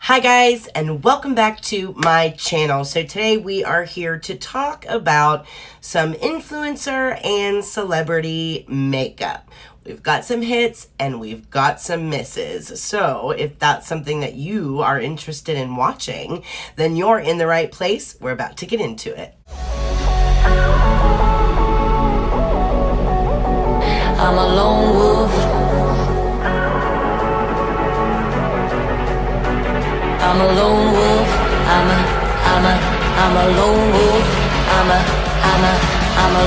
Hi guys, and welcome back to my channel. So today we are here to talk about some influencer and celebrity makeup. We've got some hits and we've got some misses. So if that's something that you are interested in watching, then you're in the right place. We're about to get into it. I'm a lone wolf. I'm a lone wolf. I'm a lone wolf. I'm a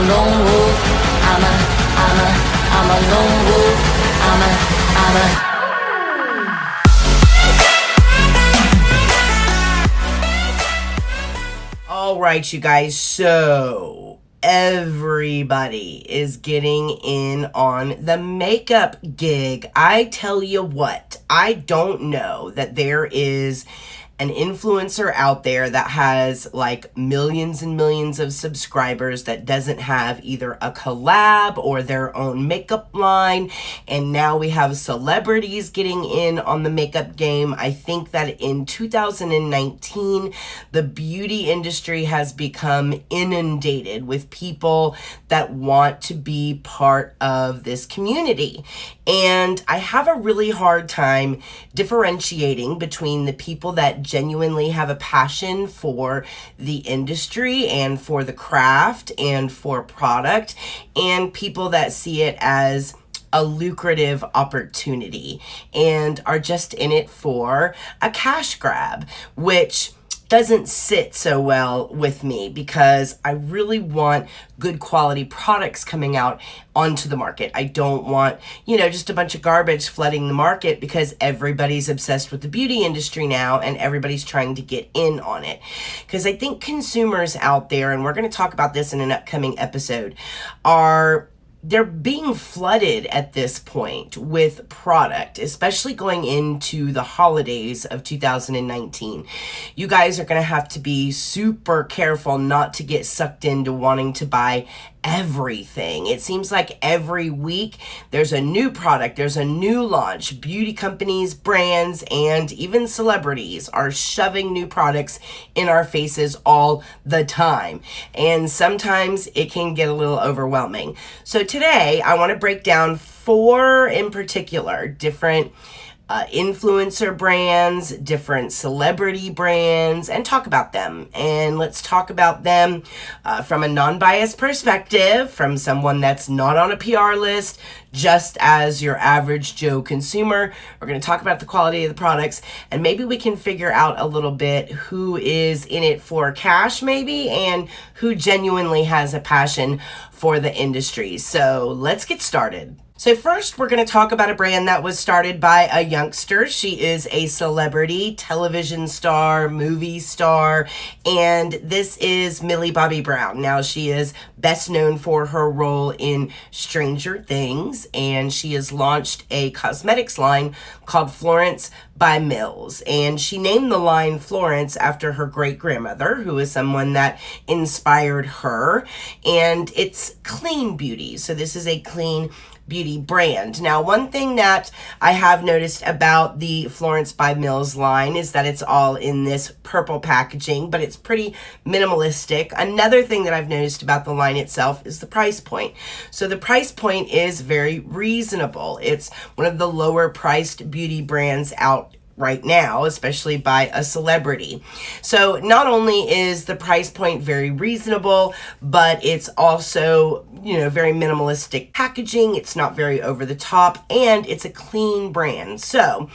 lone wolf. I'm a lone wolf. All right, you guys, so everybody is getting in on the makeup gig. I tell you what, I don't know that there is an influencer out there that has like millions and millions of subscribers that doesn't have either a collab or their own makeup line. And now we have celebrities getting in on the makeup game. I think that in 2019, the beauty industry has become inundated with people that want to be part of this community. And I have a really hard time differentiating between the people that genuinely have a passion for the industry and for the craft and for product, and people that see it as a lucrative opportunity and are just in it for a cash grab, which doesn't sit so well with me because I really want good quality products coming out onto the market. I don't want, just a bunch of garbage flooding the market because everybody's obsessed with the beauty industry now and everybody's trying to get in on it. Because I think consumers out there, and we're going to talk about this in an upcoming episode, they're being flooded at this point with product, especially going into the holidays of 2019. You guys are going to have to be super careful not to get sucked into wanting to buy everything. It seems like every week there's a new product, there's a new launch. Beauty companies, brands, and even celebrities are shoving new products in our faces all the time. And sometimes it can get a little overwhelming. So today I want to break down 4 in particular different influencer brands, different celebrity brands, and talk about them. And let's talk about them from a non-biased perspective, from someone that's not on a PR list, just as your average Joe consumer. We're going to talk about the quality of the products, and maybe we can figure out a little bit who is in it for cash maybe, and who genuinely has a passion for the industry. So let's get started. So first, we're going to talk about a brand that was started by a youngster. She is a celebrity, television star, movie star, and this is Millie Bobby Brown. Now, she is best known for her role in Stranger Things, and she has launched a cosmetics line called Florence By Mills. And she named the line Florence after her great-grandmother, who is someone that inspired her. And it's clean beauty. So this is a clean beauty brand. Now, one thing that I have noticed about the Florence By Mills line is that it's all in this purple packaging, but it's pretty minimalistic. Another thing that I've noticed about the line itself is the price point. So the price point is very reasonable. It's one of the lower priced beauty brands out right now, especially by a celebrity. So not only is the price point very reasonable, but it's also, very minimalistic packaging. It's not very over the top, and it's a clean brand. So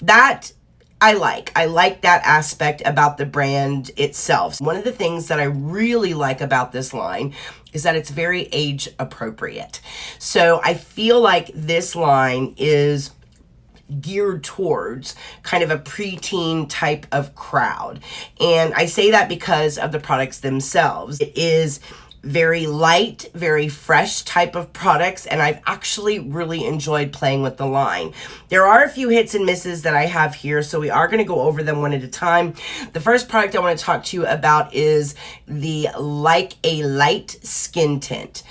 that I like that aspect about the brand itself. One of the things that I really like about this line is that it's very age appropriate. So I feel like this line is geared towards kind of a preteen type of crowd. And I say that because of the products themselves. It is very light, very fresh type of products, and I've actually really enjoyed playing with the line. There are a few hits and misses that I have here, so we are going to go over them one at a time. The first product I want to talk to you about is the Like a Light Skin Tint.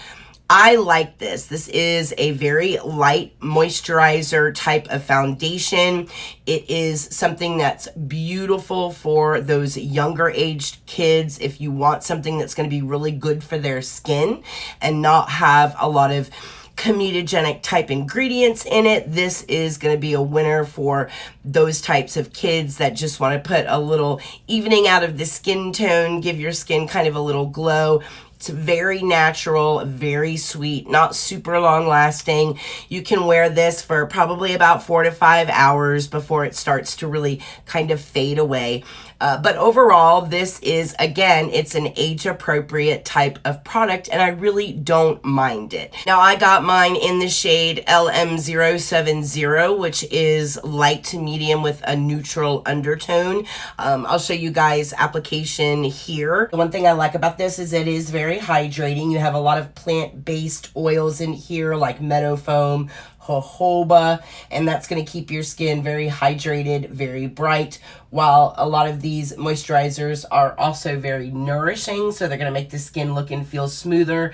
I like this. This is a very light moisturizer type of foundation. It is something that's beautiful for those younger aged kids if you want something that's going to be really good for their skin and not have a lot of comedogenic type ingredients in it. This is going to be a winner for those types of kids that just want to put a little evening out of the skin tone, give your skin kind of a little glow. It's very natural, very sweet, not super long lasting. You can wear this for probably about 4 to 5 hours before it starts to really kind of fade away. But overall, this is, again, it's an age-appropriate type of product, and I really don't mind it. Now, I got mine in the shade LM070, which is light to medium with a neutral undertone. I'll show you guys application here. The one thing I like about this is it is very hydrating. You have a lot of plant-based oils in here, like meadow foam, jojoba, and that's going to keep your skin very hydrated, very bright, while a lot of these moisturizers are also very nourishing, so they're going to make the skin look and feel smoother,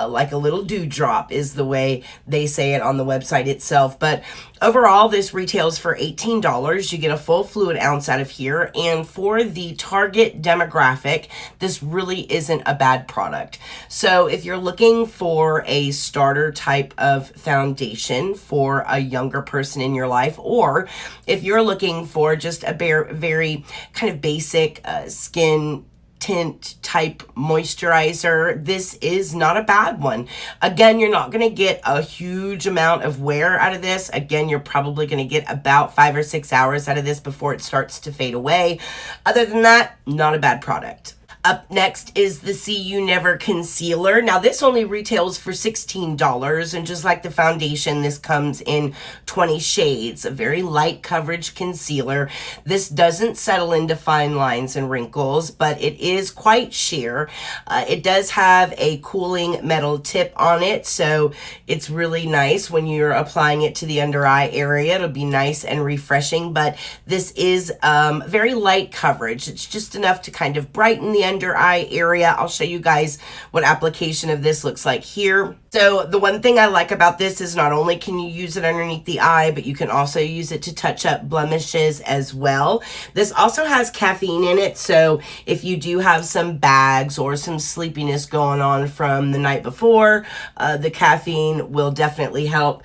like a little dewdrop is the way they say it on the website itself. But overall, this retails for $18. You get a full fluid ounce out of here, and for the target demographic, this really isn't a bad product. So if you're looking for a starter type of foundation for a younger person in your life, or if you're looking for just a very kind of basic skin tint type moisturizer, this is not a bad one. Again, you're not going to get a huge amount of wear out of this. Again, you're probably going to get about 5 or 6 hours out of this before it starts to fade away. Other than that, not a bad product. Up next is the See You Never Concealer. Now, this only retails for $16, and just like the foundation, this comes in 20 shades. A very light coverage concealer. This doesn't settle into fine lines and wrinkles, but it is quite sheer. It does have a cooling metal tip on it, so it's really nice when you're applying it to the under eye area. It'll be nice and refreshing, but this is very light coverage. It's just enough to kind of brighten the under eye area. I'll show you guys what application of this looks like here. So the one thing I like about this is not only can you use it underneath the eye, but you can also use it to touch up blemishes as well. This also has caffeine in it, so if you do have some bags or some sleepiness going on from the night before, the caffeine will definitely help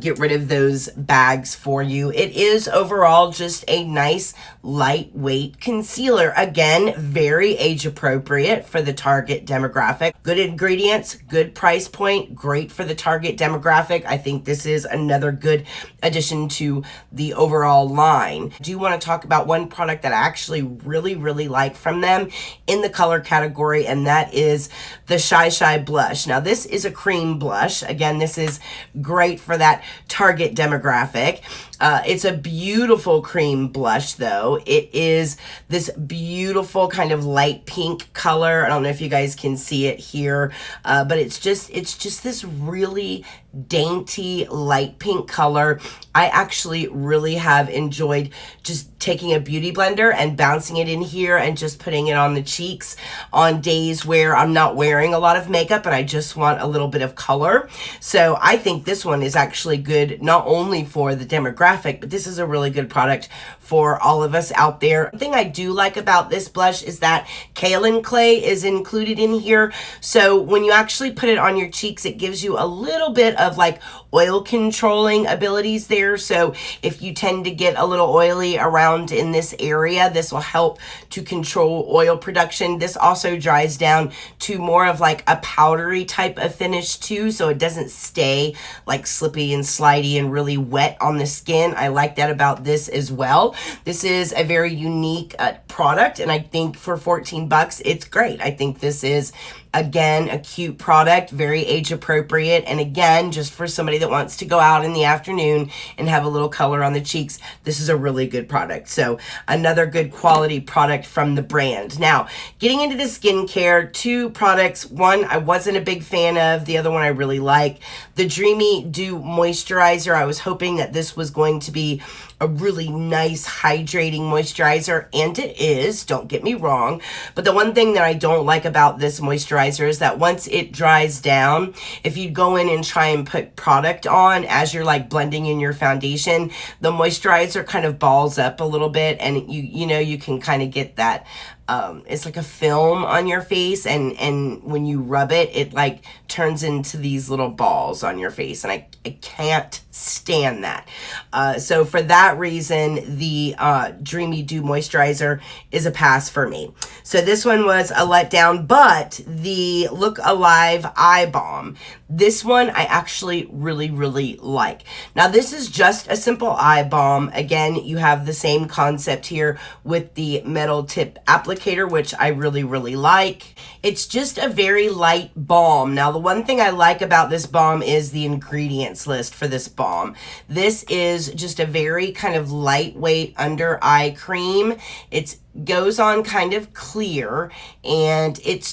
get rid of those bags for you. It is overall just a nice lightweight concealer. Again, very age appropriate for the target demographic. Good ingredients, good price point, great for the target demographic. I think this is another good addition to the overall line. I do want to talk about one product that I actually really like from them in the color category, and that is the Shy Shy blush. Now, this is a cream blush. Again, this is great for that target demographic. It's a beautiful cream blush, though. It is this beautiful kind of light pink color. I don't know if you guys can see it here, but it's just this really dainty light pink color. I actually really have enjoyed just taking a beauty blender and bouncing it in here and just putting it on the cheeks on days where I'm not wearing a lot of makeup and I just want a little bit of color. So I think this one is actually good not only for the demographic, but this is a really good product for all of us out there. One thing I do like about this blush is that kaolin clay is included in here. So when you actually put it on your cheeks, it gives you a little bit of like oil controlling abilities there. So if you tend to get a little oily around in this area, this will help to control oil production. This also dries down to more of like a powdery type of finish too, so it doesn't stay like slippy and slidey and really wet on the skin. I like that about this as well. This is a very unique product, and I think for 14 bucks, it's great. I think this is, again, a cute product, very age appropriate, and again, just for somebody that wants to go out in the afternoon and have a little color on the cheeks, this is a really good product. So another good quality product from the brand. Now, getting into the skincare, two products. One I wasn't a big fan of, the other one I really like. The Dreamy Dew Moisturizer. I was hoping that this was going to be a really nice hydrating moisturizer, and it is, don't get me wrong. But the one thing that I don't like about this moisturizer is that once it dries down, if you go in and try and put product on as you're like blending in your foundation, the moisturizer kind of balls up a little bit, and you know, you can kind of get that it's like a film on your face, and when you rub it, it like turns into these little balls on your face, and I can't stand that. So for that reason, the Dreamy Dew moisturizer is a pass for me. So this one was a letdown, but the Look Alive Eye Balm, this one I actually really like. Now this is just a simple eye balm. Again, you have the same concept here with the metal tip applicator, which I really like. It's just a very light balm. Now the one thing I like about this balm is the ingredients list for this balm. This is just a very kind of lightweight under eye cream. It goes on kind of clear, and it's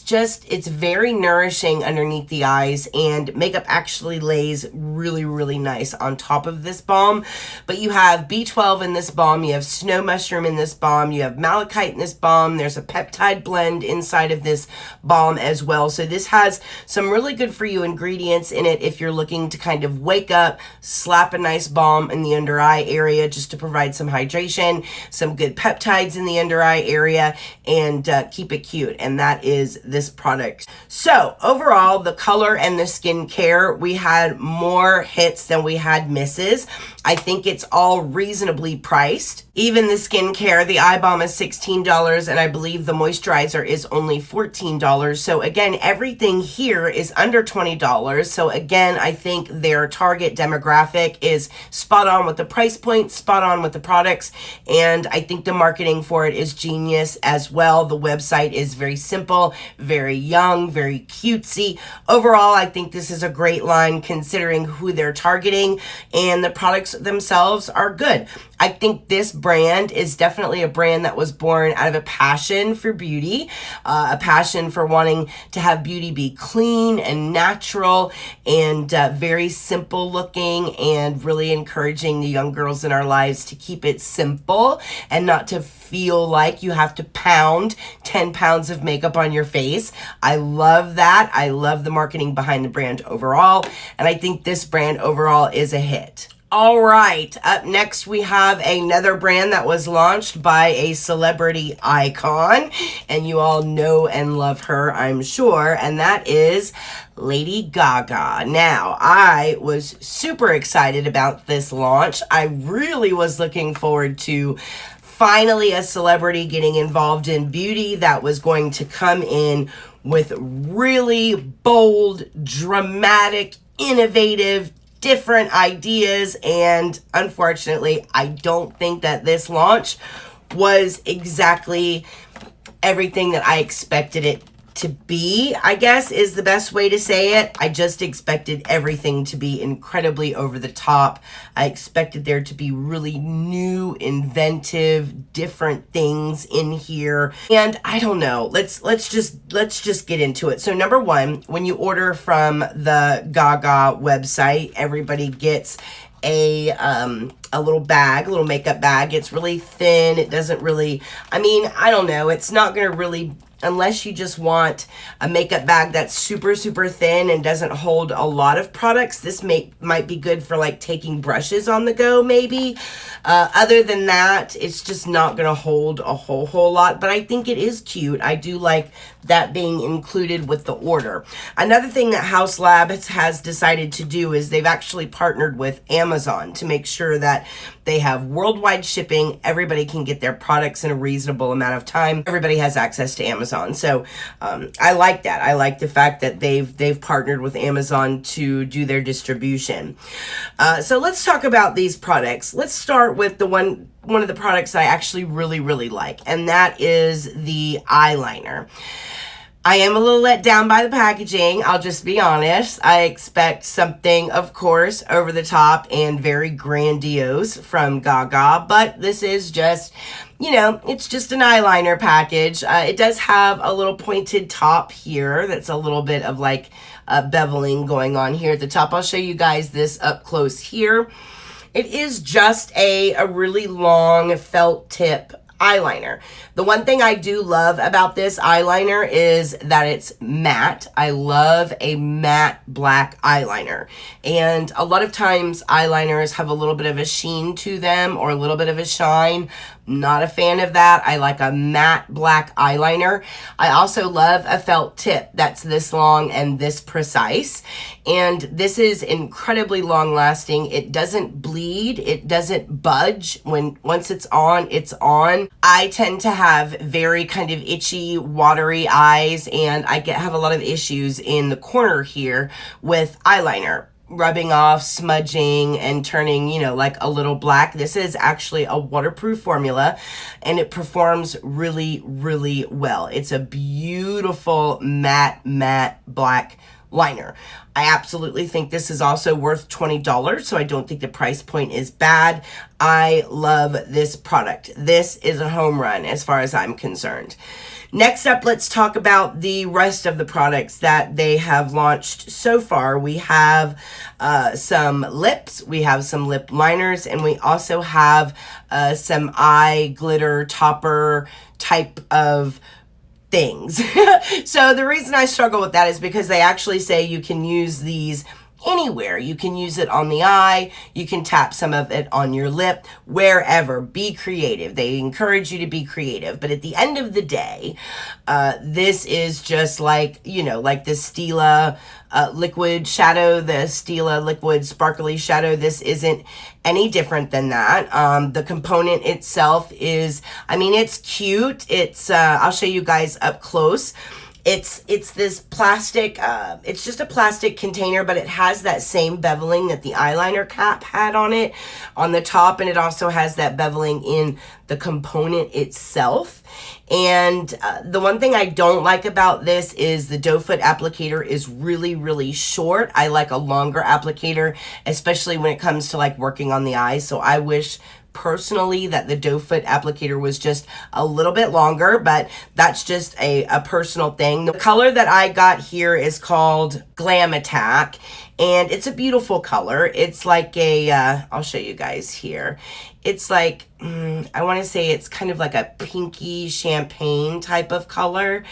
very nourishing underneath the eyes, and makeup actually lays really nice on top of this balm. But you have B12 in this balm, you have snow mushroom in this balm, you have malachite in this balm, there's a peptide blend inside of this balm as well. So this has some really good for you ingredients in it if you're looking to kind of wake up, slap a nice balm in the under eye area just to provide some hydration, some good peptides in the under eye area, and keep it cute. And that is this product. So overall, the color and the skincare, we had more hits than we had misses. I think it's all reasonably priced. Even the skincare, the eye balm is $16, and I believe the moisturizer is only $14. So again, everything here is under $20. So again, I think their target demographic is spot on with the price point, spot on with the products, and I think the marketing for it is genius as well. The website is very simple, very young, very cutesy. Overall, I think this is a great line considering who they're targeting, and the products themselves are good. I think this brand is definitely a brand that was born out of a passion for beauty, a passion for wanting to have beauty be clean and natural and very simple looking, and really encouraging the young girls in our lives to keep it simple and not to feel like you have to pound 10 pounds of makeup on your face. I love that. I love the marketing behind the brand overall, and I think this brand overall is a hit. All right, up next we have another brand that was launched by a celebrity icon, and you all know and love her, I'm sure, and that is Lady Gaga. Now, I was super excited about this launch. I really was looking forward to finally a celebrity getting involved in beauty that was going to come in with really bold, dramatic, innovative, different ideas, and unfortunately, I don't think that this launch was exactly everything that I expected it to be, I guess is the best way to say it. I just expected everything to be incredibly over the top. I expected there to be really new, inventive, different things in here. And I don't know, let's just get into it. So number one, when you order from the Gaga website, everybody gets a little bag, a little makeup bag. It's really thin. It doesn't really, I mean, I don't know. It's not going to really, unless you just want a makeup bag that's super thin and doesn't hold a lot of products, this might be good for like taking brushes on the go maybe. Other than that, it's just not gonna hold a whole lot, but I think it is cute. I do like that being included with the order. Another thing that Haus Labs has decided to do is they've actually partnered with Amazon to make sure that they have worldwide shipping. Everybody can get their products in a reasonable amount of time. Everybody has access to Amazon. So I like that. I like the fact that they've partnered with Amazon to do their distribution. So let's talk about these products. Let's start with the one of the products I actually really like, and that is the eyeliner. I am a little let down by the packaging, I'll just be honest. I expect something, of course, over the top and very grandiose from Gaga, but this is just, you know, it's just an eyeliner package. It does have a little pointed top here that's a little bit of like beveling going on here at the top. I'll show you guys this up close here. It is just a really long felt tip eyeliner. The one thing I do love about this eyeliner is that it's matte. I love a matte black eyeliner. And a lot of times eyeliners have a little bit of a sheen to them or a little bit of a shine. Not a fan of that. I like a matte black eyeliner. I also love a felt tip that's this long and this precise. And this is incredibly long lasting. It doesn't bleed. It doesn't budge. Once it's on, it's on. I tend to have very kind of itchy, watery eyes, and I have a lot of issues in the corner here with eyeliner rubbing off, smudging, and turning, you know, like a little black. This is actually a waterproof formula, and it performs really, really well. It's a beautiful matte black liner. I absolutely think this is also worth $20, so I don't think the price point is bad. I love this product. This is a home run as far as I'm concerned. Next up, let's talk about the rest of the products that they have launched so far. We have some lips, we have some lip liners, and we also have some eye glitter topper type of things. So the reason I struggle with that is because they actually say you can use these anywhere. You can use it on the eye, you can tap some of it on your lip, wherever. Be creative. They encourage you to be creative. But at the end of the day, this is just like, you know, like the Stila liquid shadow, the Stila liquid sparkly shadow. This isn't any different than that. The component itself is, I mean, it's cute. It's, I'll show you guys up close. It's this plastic, it's just a plastic container, but it has that same beveling that the eyeliner cap had on it on the top, and it also has that beveling in the component itself. And the one thing I don't like about this is the doe foot applicator is really, really short. I like a longer applicator, especially when it comes to like working on the eyes. So I wish personally that the doe foot applicator was just a little bit longer, but that's just a personal thing. The color that I got here is called Glam Attack, and it's a beautiful color. It's like a, I'll show you guys here. It's like, I want to say it's kind of like a pinky champagne type of color.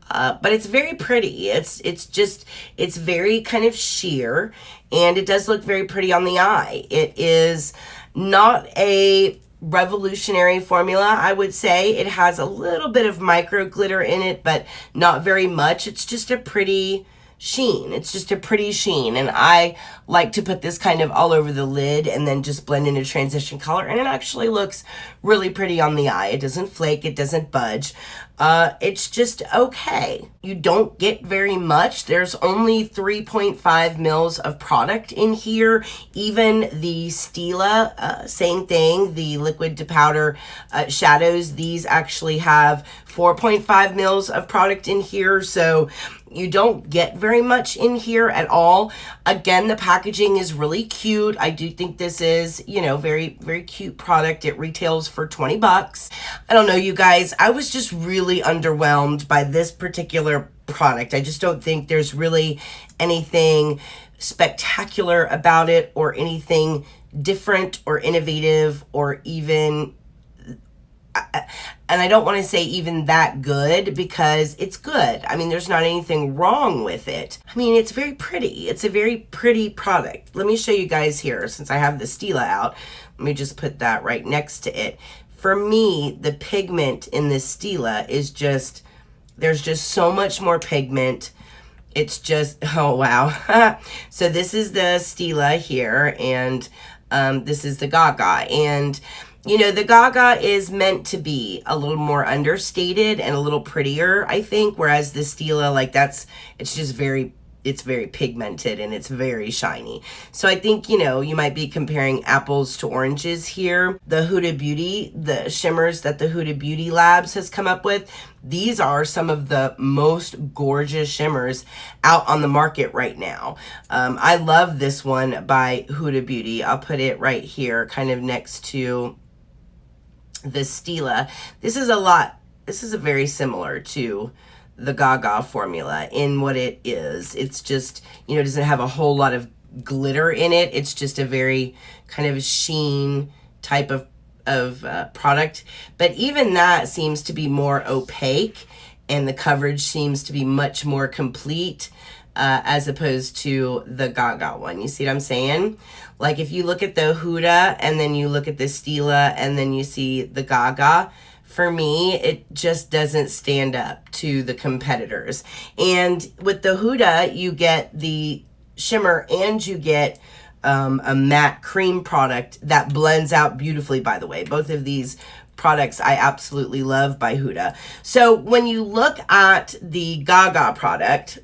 But it's very pretty. It's very kind of sheer, and it does look very pretty on the eye. It is not a revolutionary formula, I would say. It has a little bit of micro glitter in it, but not very much. It's just a pretty sheen. It's just a pretty sheen, and I like to put this kind of all over the lid and then just blend in a transition color, and it actually looks really pretty on the eye. It doesn't flake, it doesn't budge. It's just okay. You don't get very much. There's only 3.5 mils of product in here. Even the Stila, same thing, the liquid to powder shadows, these actually have 4.5 mils of product in here, so you don't get very much in here at all. Again, the packaging is really cute. I do think this is, you know, very, very cute product. It retails for 20 bucks. I don't know, you guys. I was just really underwhelmed by this particular product. I just don't think there's really anything spectacular about it or anything different or innovative or even, and I don't want to say even that good, because it's good. I mean, there's not anything wrong with it. I mean, it's very pretty. It's a very pretty product. Let me show you guys here, since I have the Stila out. Let me just put that right next to it. For me, the pigment in this Stila is just, there's just so much more pigment. It's just, oh wow. So this is the Stila here, and this is the Gaga. And you know, the Gaga is meant to be a little more understated and a little prettier, I think, whereas the Stila, like, it's just very, it's very pigmented and it's very shiny. So I think, you know, you might be comparing apples to oranges here. The Huda Beauty, the shimmers that the Huda Beauty Labs has come up with, these are some of the most gorgeous shimmers out on the market right now. I love this one by Huda Beauty. I'll put it right here, kind of next to the Stila. This is a very similar to the Gaga formula in what it is. It's just, you know, it doesn't have a whole lot of glitter in it. It's just a very kind of sheen type of product. But even that seems to be more opaque, and the coverage seems to be much more complete as opposed to the Gaga one. You see what I'm saying? Like if you look at the Huda and then you look at the Stila and then you see the Gaga, for me, it just doesn't stand up to the competitors. And with the Huda, you get the shimmer and you get a matte cream product that blends out beautifully, by the way. Both of these products I absolutely love by Huda. So when you look at the Gaga product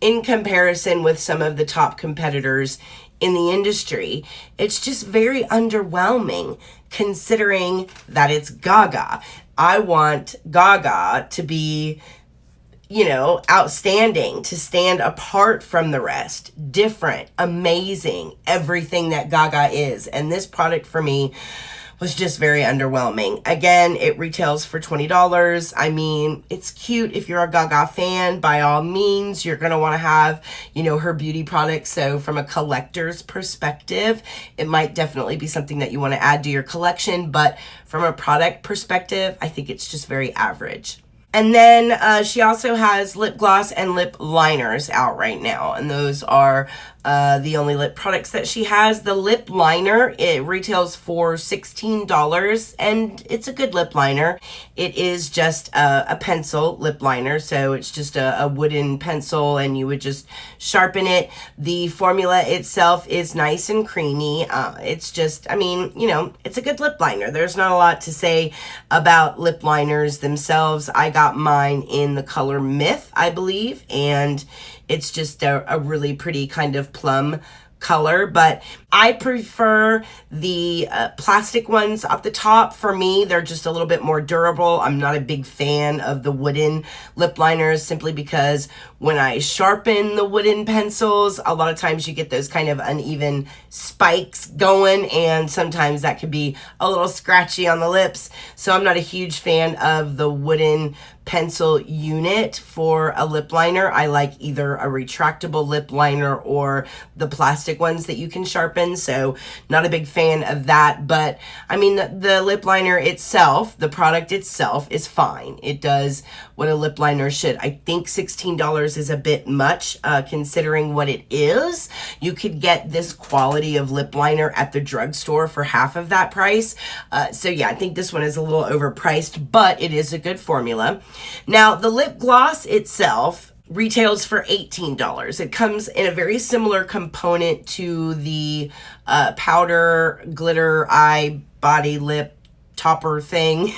in comparison with some of the top competitors in the industry, it's just very underwhelming considering that it's Gaga. I want Gaga to be, you know, outstanding, to stand apart from the rest, different, amazing, everything that Gaga is. And this product for me was just very underwhelming. Again, it retails for $20. I mean, it's cute if you're a Gaga fan. By all means, you're going to want to have, you know, her beauty products. So from a collector's perspective, it might definitely be something that you want to add to your collection. But from a product perspective, I think it's just very average. And then she also has lip gloss and lip liners out right now. And those are the only lip products that she has. The lip liner, it retails for $16, and it's a good lip liner. It is just a pencil lip liner, so it's just a wooden pencil, and you would just sharpen it. The formula itself is nice and creamy. It's just, I mean, you know, it's a good lip liner. There's not a lot to say about lip liners themselves. I got mine in the color Myth, I believe, and it's just a really pretty kind of plum color, but I prefer the plastic ones at the top. For me, they're just a little bit more durable. I'm not a big fan of the wooden lip liners simply because when I sharpen the wooden pencils, a lot of times you get those kind of uneven spikes going, and sometimes that could be a little scratchy on the lips. So I'm not a huge fan of the wooden pencil unit for a lip liner. I like either a retractable lip liner or the plastic ones that you can sharpen. So not a big fan of that. But I mean, the lip liner itself, the product itself is fine. It does what a lip liner should. I think $16 is a bit much considering what it is. You could get this quality of lip liner at the drugstore for half of that price. So yeah, I think this one is a little overpriced, but it is a good formula. Now, the lip gloss itself retails for $18. It comes in a very similar component to the powder glitter eye body lip topper thing.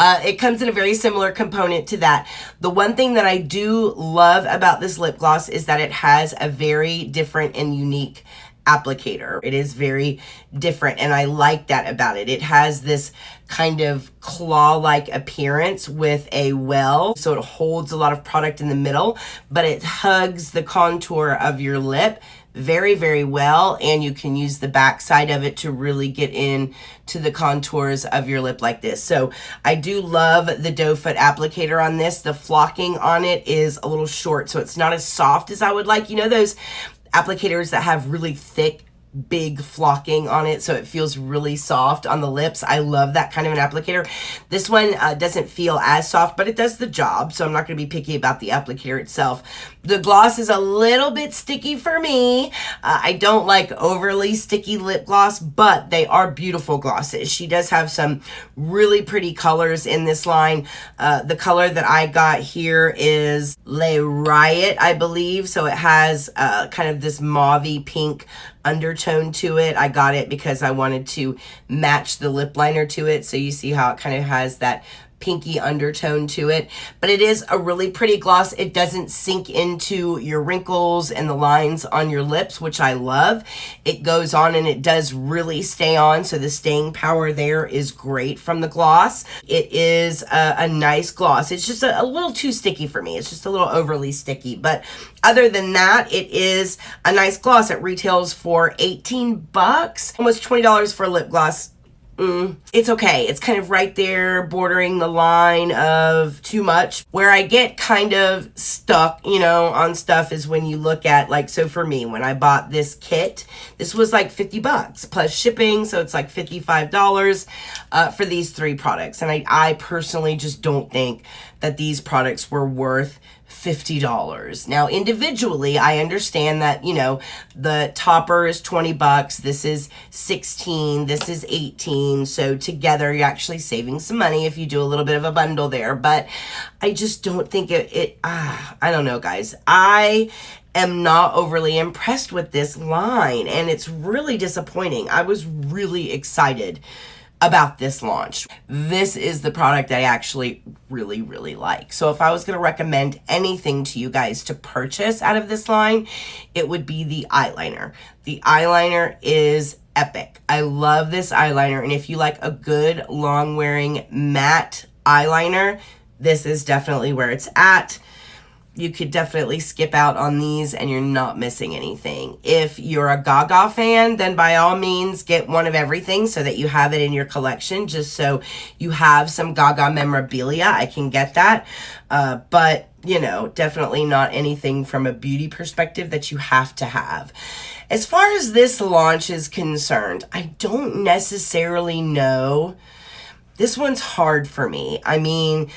It comes in a very similar component to that. The one thing that I do love about this lip gloss is that it has a very different and unique applicator. It is very different, and I like that about it. It has this kind of claw-like appearance with a well, so it holds a lot of product in the middle, but it hugs the contour of your lip very, very well, and you can use the back side of it to really get in to the contours of your lip like this. So I do love the doe foot applicator on this. The flocking on it is a little short, so it's not as soft as I would like. You know those applicators that have really thick, big flocking on it, so it feels really soft on the lips? I love that kind of an applicator. This one doesn't feel as soft, but it does the job, so I'm not going to be picky about the applicator itself. The gloss is a little bit sticky for me. I don't like overly sticky lip gloss, but they are beautiful glosses. She does have some really pretty colors in this line. The color that I got here is Le Riot, I believe, so it has kind of this mauvey pink undertone to it. I got it because I wanted to match the lip liner to it, so you see how it kind of has that pinky undertone to it. But it is a really pretty gloss. It doesn't sink into your wrinkles and the lines on your lips, which I love. It goes on and it does really stay on, so the staying power there is great from the gloss. It is a nice gloss. It's just a little too sticky for me. It's just a little overly sticky, but other than that, it is a nice gloss. It retails for $18, almost $20 for a lip gloss. it's okay. It's kind of right there bordering the line of too much. Where I get kind of stuck, on stuff is when you look at, like, so for me, when I bought this kit, this was like $50 plus shipping, so it's like $55 for these 3 products. And I personally just don't think that these products were worth $50. Now, individually, I understand that, the topper is $20, this is $16, this is $18, so together you're actually saving some money if you do a little bit of a bundle there, but I just don't think I don't know, guys. I am not overly impressed with this line, and it's really disappointing. I was really excited about this launch. This is the product I actually really, really like. So if I was going to recommend anything to you guys to purchase out of this line, it would be the eyeliner. The eyeliner is epic. I love this eyeliner, and if you like a good long wearing matte eyeliner, this is definitely where it's at. You could definitely skip out on these and you're not missing anything. If you're a Gaga fan, then by all means get one of everything so that you have it in your collection, just so you have some Gaga memorabilia. I can get that. But, definitely not anything from a beauty perspective that you have to have. As far as this launch is concerned, I don't necessarily know. This one's hard for me. I mean,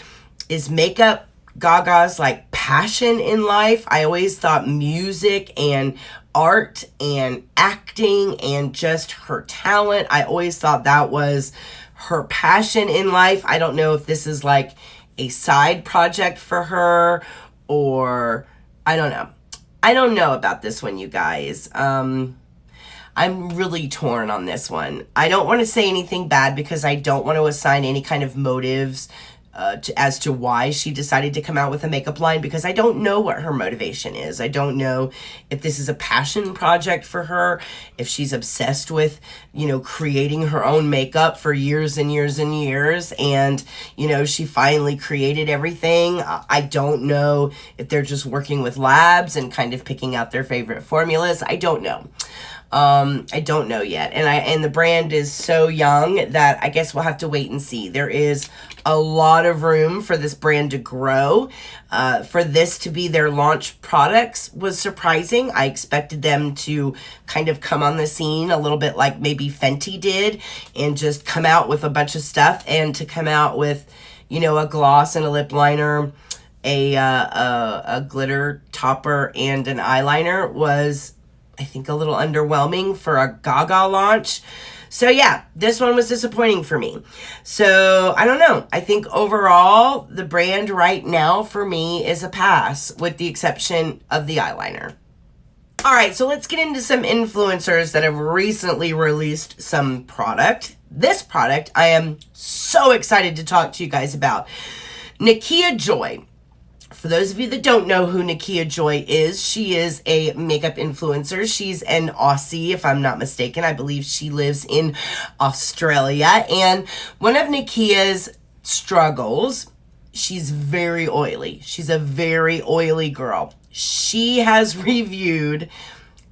is makeup Gaga's like passion in life? I always thought music and art and acting and just her talent, I always thought that was her passion in life. I don't know if this is like a side project for her, or I don't know. I don't know about this one, you guys. I'm really torn on this one. I don't want to say anything bad because I don't want to assign any kind of motives as to why she decided to come out with a makeup line, because I don't know what her motivation is. I don't know if this is a passion project for her, if she's obsessed with, creating her own makeup for years and years and years, and, she finally created everything. I don't know if they're just working with labs and kind of picking out their favorite formulas. I don't know. I don't know yet. And the brand is so young that I guess we'll have to wait and see. There is a lot of room for this brand to grow. For this to be their launch products was surprising. I expected them to kind of come on the scene a little bit like maybe Fenty did and just come out with a bunch of stuff, and to come out with, a gloss and a lip liner, a glitter topper and an eyeliner was, I think, a little underwhelming for a Gaga launch. So yeah, this one was disappointing for me. So I don't know. I think overall, the brand right now for me is a pass, with the exception of the eyeliner. All right, so let's get into some influencers that have recently released some product. This product I am so excited to talk to you guys about. Nikkia Joy. For those of you that don't know who Nikkia Joy is, she is a makeup influencer. She's an Aussie, if I'm not mistaken. I believe she lives in Australia. And one of Nikkia's struggles, she's very oily. She's a very oily girl. She has reviewed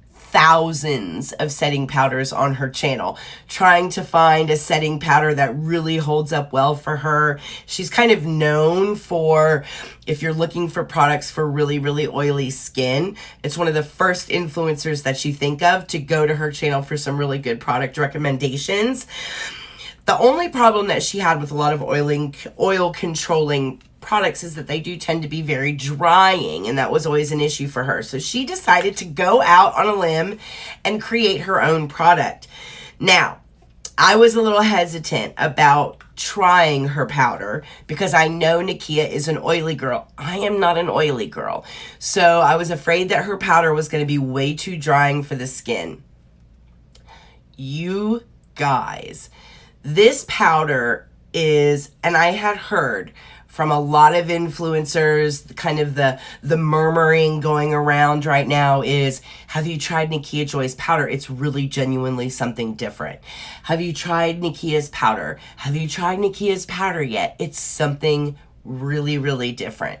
thousands of setting powders on her channel, trying to find a setting powder that really holds up well for her. She's kind of known for, if you're looking for products for really, really oily skin, it's one of the first influencers that you think of to go to her channel for some really good product recommendations. The only problem that she had with a lot of oil controlling products is that they do tend to be very drying, and that was always an issue for her. So she decided to go out on a limb and create her own product. Now, I was a little hesitant about trying her powder because I know Nikkia is an oily girl. I am not an oily girl. So I was afraid that her powder was going to be way too drying for the skin. You guys, this powder is, and I had heard from a lot of influencers, kind of the murmuring going around right now is, have you tried Nikkia Joy's powder? It's really genuinely something different. Have you tried Nikkia's powder? Have you tried Nikkia's powder yet? It's something really, really different.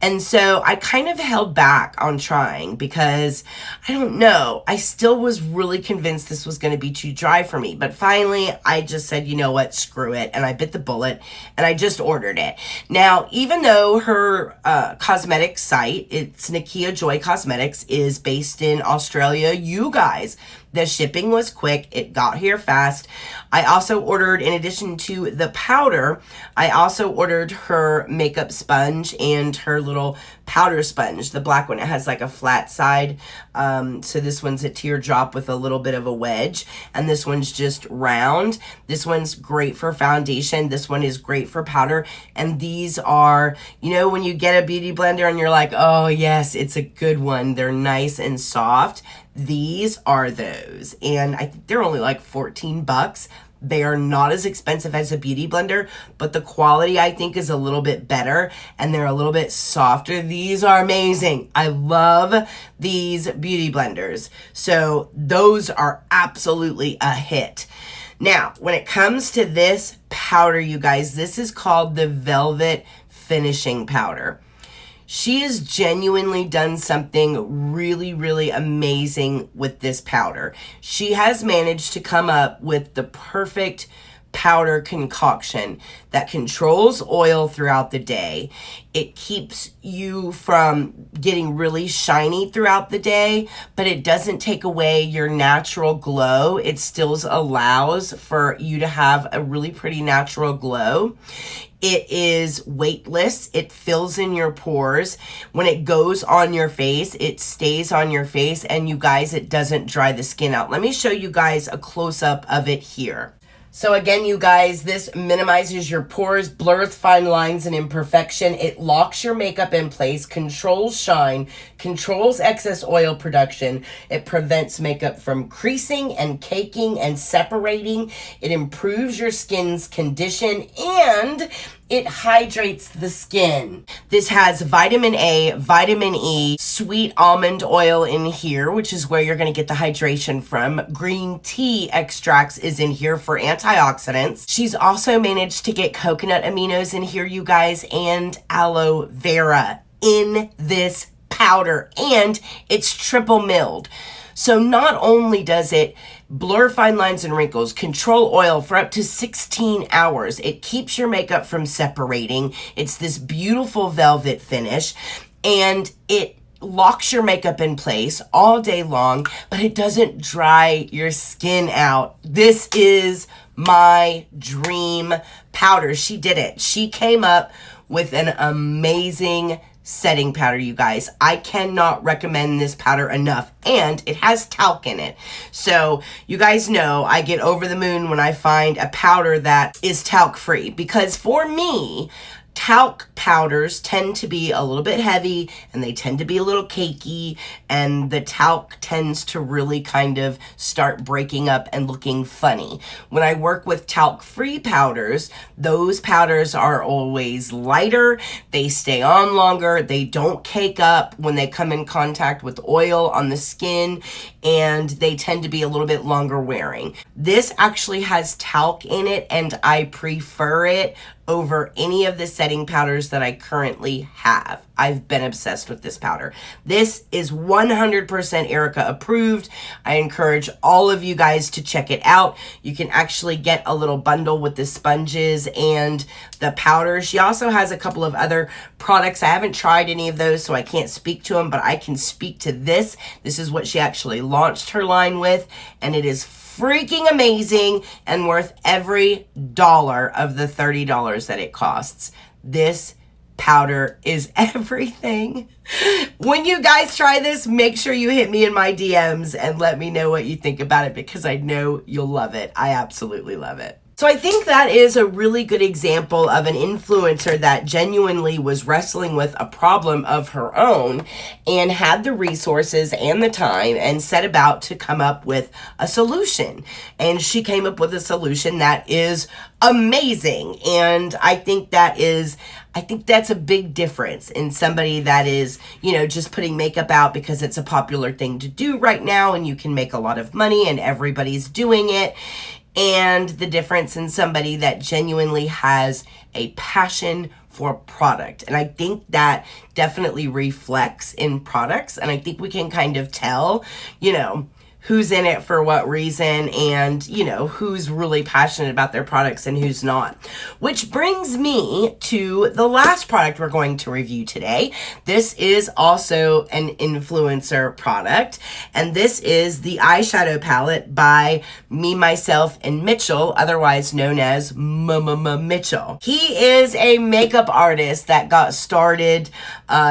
And so I kind of held back on trying because I don't know, I still was really convinced this was going to be too dry for me. But finally, I just said, you know what, screw it. And I bit the bullet and I just ordered it. Now, even though her cosmetic site, it's Nikkia Joy Cosmetics, is based in Australia, you guys, the shipping was quick. It got here fast. I also ordered, in addition to the powder, I also ordered her makeup sponge and her little powder sponge, the black one. It has like a flat side. So this one's a teardrop with a little bit of a wedge. And this one's just round. This one's great for foundation. This one is great for powder. And these are, you know, when you get a beauty blender and you're like, oh yes, it's a good one. They're nice and soft. These are those. And I think they're only like 14 bucks. They are not as expensive as a beauty blender, but the quality I think is a little bit better and they're a little bit softer. These are amazing. I love these beauty blenders. So those are absolutely a hit. Now, when it comes to this powder, you guys, this is called the Velvet Finishing Powder. She has genuinely done something really, really amazing with this powder. She has managed to come up with the perfect powder concoction that controls oil throughout the day. It keeps you from getting really shiny throughout the day, but it doesn't take away your natural glow. It still allows for you to have a really pretty natural glow. It is weightless. It fills in your pores. When it goes on your face, it stays on your face. And you guys, it doesn't dry the skin out. Let me show you guys a close-up of it here. So again, you guys, this minimizes your pores, blurs fine lines and imperfection. It locks your makeup in place, controls shine, controls excess oil production. It prevents makeup from creasing and caking and separating. It improves your skin's condition and it hydrates the skin. This has vitamin A, vitamin E, sweet almond oil in here, which is where you're gonna get the hydration from. Green tea extracts is in here for antioxidants. She's also managed to get coconut aminos in here, you guys, and aloe vera in this powder, and it's triple milled. So not only does it blur fine lines and wrinkles, control oil for up to 16 hours, it keeps your makeup from separating. It's this beautiful velvet finish, and it locks your makeup in place all day long, but it doesn't dry your skin out. This is my dream powder. She did it. She came up with an amazing setting powder, you guys. I cannot recommend this powder enough, and it has talc in it. So you guys know I get over the moon when I find a powder that is talc free, because for me, talc powders tend to be a little bit heavy and they tend to be a little cakey, and the talc tends to really kind of start breaking up and looking funny. When I work with talc-free powders, those powders are always lighter, they stay on longer, they don't cake up when they come in contact with oil on the skin, and they tend to be a little bit longer wearing. This actually has talc in it, and I prefer it over any of the setting powders that I currently have. I've been obsessed with this powder. This is 100% Erica approved. I encourage all of you guys to check it out. You can actually get a little bundle with the sponges and the powder. She also has a couple of other products. I haven't tried any of those, so I can't speak to them, but I can speak to this. This is what she actually launched her line with, and it is freaking amazing and worth every dollar of the $30 that it costs. This powder is everything. When you guys try this, make sure you hit me in my DMs and let me know what you think about it, because I know you'll love it. I absolutely love it. So I think that is a really good example of an influencer that genuinely was wrestling with a problem of her own and had the resources and the time and set about to come up with a solution. And she came up with a solution that is amazing. And I think that's a big difference in somebody that is, you know, just putting makeup out because it's a popular thing to do right now and you can make a lot of money and everybody's doing it. And the difference in somebody that genuinely has a passion for product. And I think that definitely reflects in products. And I think we can kind of tell, you know, who's in it for what reason, and, you know, who's really passionate about their products and who's not. Which brings me to the last product we're going to review today. This is also an influencer product, and this is the eyeshadow palette by Me, Myself, and Mitchell, otherwise known as MMMMitchell. He is a makeup artist that got started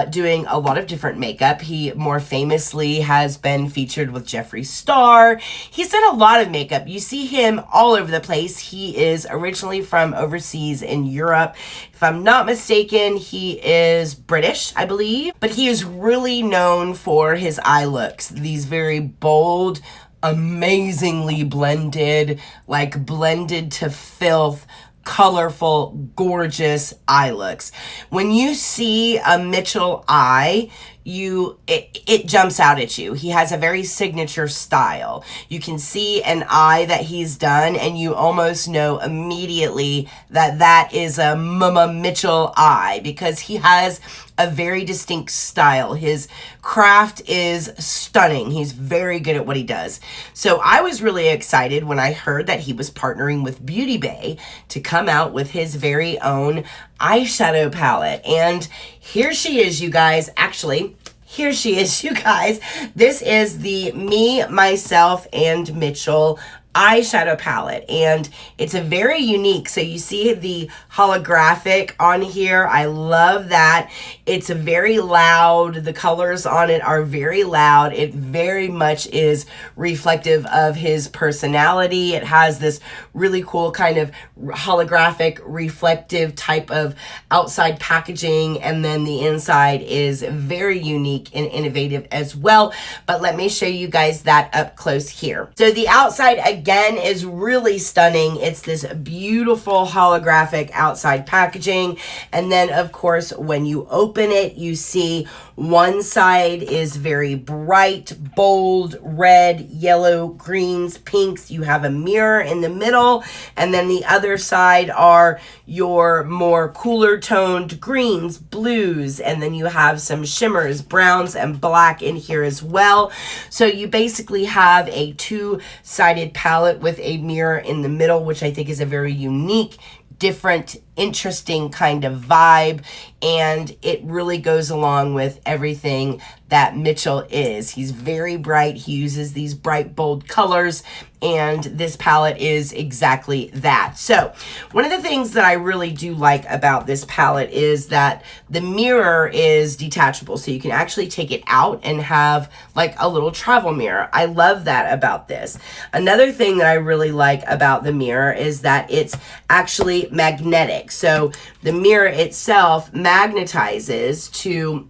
doing a lot of different makeup. He more famously has been featured with Jeffree Star. He's done a lot of makeup. You see him all over the place. He is originally from overseas in Europe. If I'm not mistaken, he is British, I believe. But he is really known for his eye looks. These very bold, amazingly blended, like blended to filth, colorful, gorgeous eye looks. When you see a Mitchell eye, it jumps out at you. He has a very signature style. You can see an eye that he's done and you almost know immediately that that is a Mitchell eye, because he has a very distinct style. His craft is stunning. He's very good at what he does. So I was really excited when I heard that he was partnering with Beauty Bay to come out with his very own eyeshadow palette. And here she is, you guys. Actually, here she is, you guys. This is the Me, Myself, and Mitchell eyeshadow palette, and it's a very unique, so you see the holographic on here. I love that. It's a very loud, the colors on it are very loud. It very much is reflective of his personality. It has this really cool kind of holographic reflective type of outside packaging, and then the inside is very unique and innovative as well. But let me show you guys that up close here. So the outside again is really stunning. It's this beautiful holographic outside packaging, and then of course when you open it, you see one side is very bright, bold, red, yellow, greens, pinks. You have a mirror in the middle, and then the other side are your more cooler toned greens, blues, and then you have some shimmers, browns, and black in here as well. So you basically have a two-sided palette with a mirror in the middle, which I think is a very unique, different, interesting kind of vibe, and it really goes along with everything that Mitchell is. He's very bright. He uses these bright, bold colors, and this palette is exactly that. So one of the things that I really do like about this palette is that the mirror is detachable, so you can actually take it out and have like a little travel mirror. I love that about this. Another thing that I really like about the mirror is that it's actually magnetic. So the mirror itself magnetizes to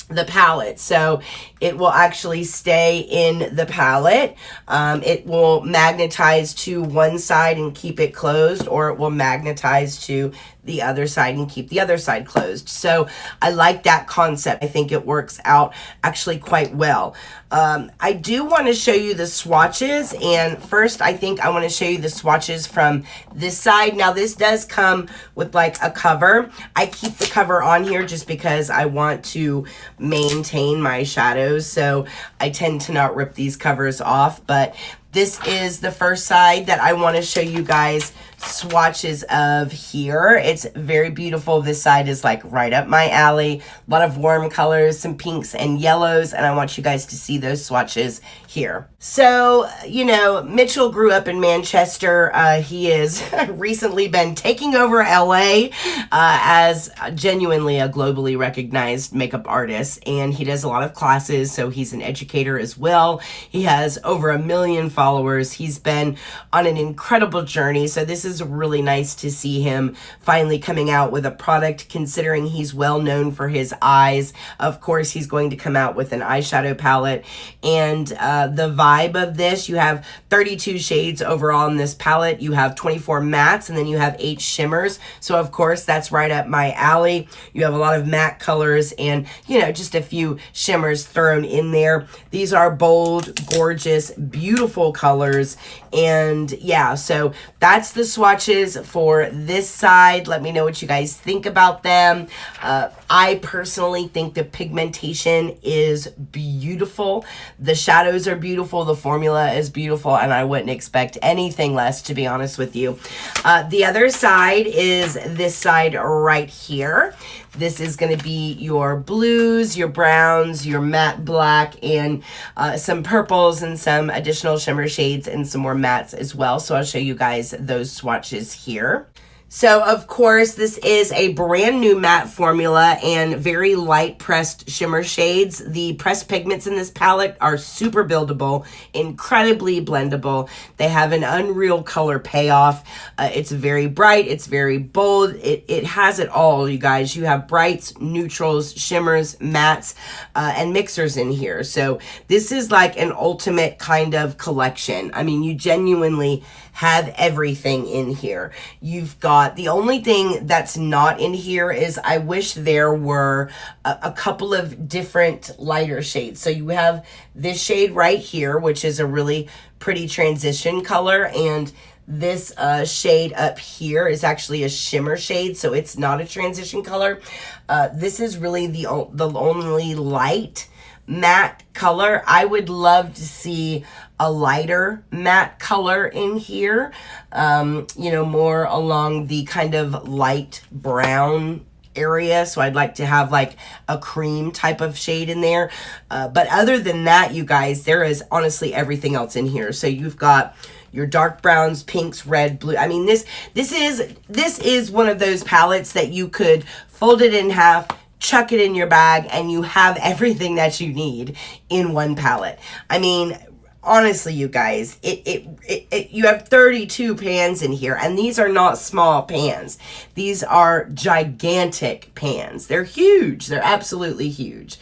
the palette, so it will actually stay in the palette. It will magnetize to one side and keep it closed, or it will magnetize to the other side and keep the other side closed. So I like that concept. I think it works out actually quite well. I do want to show you the swatches, and first I think I want to show you the swatches from this side. Now this does come with like a cover. I keep the cover on here just because I want to maintain my shadows, so I tend to not rip these covers off. But this is the first side that I want to show you guys swatches of here. It's very beautiful. This side is like right up my alley. A lot of warm colors, some pinks and yellows, and I want you guys to see those swatches here. So, you know, Mitchell grew up in Manchester. He has recently been taking over LA as genuinely a globally recognized makeup artist, and he does a lot of classes, so he's an educator as well. He has over 1 million followers. He's been on an incredible journey, so this is really nice to see him finally coming out with a product, considering he's well known for his eyes. Of course, he's going to come out with an eyeshadow palette, and the vibe of this, you have 32 shades overall in this palette. You have 24 mattes, and then you have 8 shimmers. So of course, that's right up my alley. You have a lot of matte colors and, you know, just a few shimmers thrown in there. These are bold, gorgeous, beautiful colors. And yeah, so that's the swatches for this side. Let me know what you guys think about them. I personally think the pigmentation is beautiful. The shadows are beautiful. The formula is beautiful, and I wouldn't expect anything less, to be honest with you. The other side is this side right here. This is going to be your blues, your browns, your matte black, and some purples and some additional shimmer shades and some more mattes as well. So I'll show you guys those swatches here. So, of course, this is a brand new matte formula and very light pressed shimmer shades. The pressed pigments in this palette are super buildable, incredibly blendable. They have an unreal color payoff. It's very bright. It's very bold. It has it all, you guys. You have brights, neutrals, shimmers, mattes, and mixers in here. So this is like an ultimate kind of collection. I mean, you genuinely have everything in here. You've got, the only thing that's not in here is I wish there were a couple of different lighter shades. So you have this shade right here, which is a really pretty transition color, and this shade up here is actually a shimmer shade, so it's not a transition color. This is really the only light matte color. I would love to see a lighter matte color in here, you know, more along the kind of light brown area. So I'd like to have like a cream type of shade in there. But other than that, you guys, there is honestly everything else in here. So you've got your dark browns, pinks, red, blue. I mean, this is one of those palettes that you could fold it in half, chuck it in your bag, and you have everything that you need in one palette. I mean, honestly, you guys, you have 32 pans in here, and these are not small pans. These are gigantic pans. They're huge. They're absolutely huge.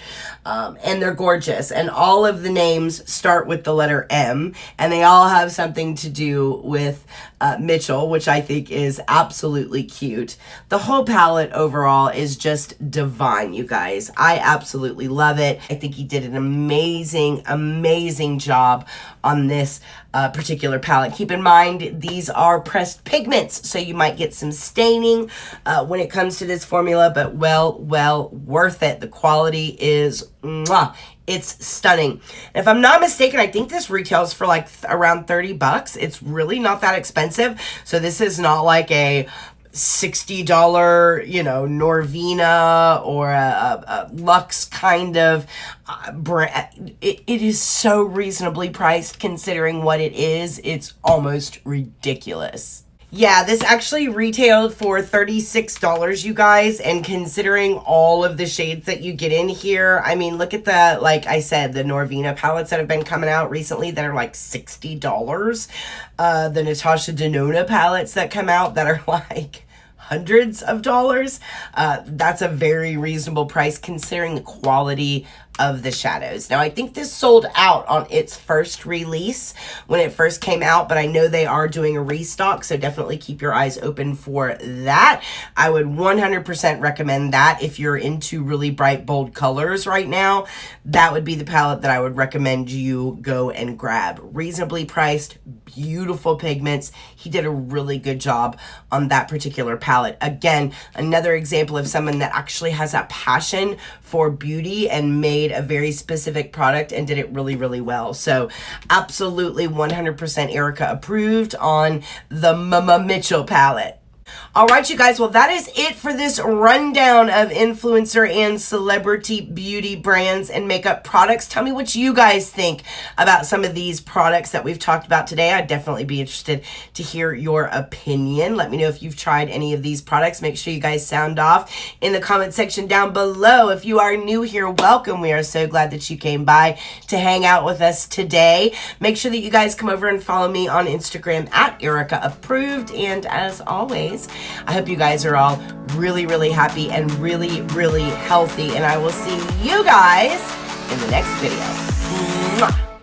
And they're gorgeous. And all of the names start with the letter M, and they all have something to do with Mitchell, which I think is absolutely cute. The whole palette overall is just divine, you guys. I absolutely love it. I think he did an amazing, amazing job on this particular palette. Keep in mind, these are pressed pigments, so you might get some staining when it comes to this formula, but well worth it. The quality is mwah. It's stunning. And if I'm not mistaken, I think this retails for like around 30 bucks. It's really not that expensive. So this is not like a $60, you know, Norvina or a Luxe kind of brand. It is so reasonably priced considering what it is. It's almost ridiculous. Yeah, this actually retailed for $36, you guys, and considering all of the shades that you get in here, I mean, look at the, like I said, the Norvina palettes that have been coming out recently that are like $60. The Natasha Denona palettes that come out that are like hundreds of dollars. That's a very reasonable price considering the quality of the shadows. Now, I think this sold out on its first release when it first came out, but I know they are doing a restock, so definitely keep your eyes open for that. I would 100% recommend that if you're into really bright, bold colors right now. That would be the palette that I would recommend you go and grab. Reasonably priced, beautiful pigments. He did a really good job on that particular palette. Again, another example of someone that actually has that passion for beauty and made a very specific product and did it really, really well. So absolutely 100% Erica approved on the Mitchell palette. All right, you guys, well, that is it for this rundown of influencer and celebrity beauty brands and makeup products. Tell me what you guys think about some of these products that we've talked about today. I'd definitely be interested to hear your opinion. Let me know if you've tried any of these products. Make sure you guys sound off in the comment section down below. If you are new here, welcome. We are so glad that you came by to hang out with us today. Make sure that you guys come over and follow me on Instagram at Erica Approved. And as always, I hope you guys are all really, really happy and really, really healthy. And I will see you guys in the next video. Mwah.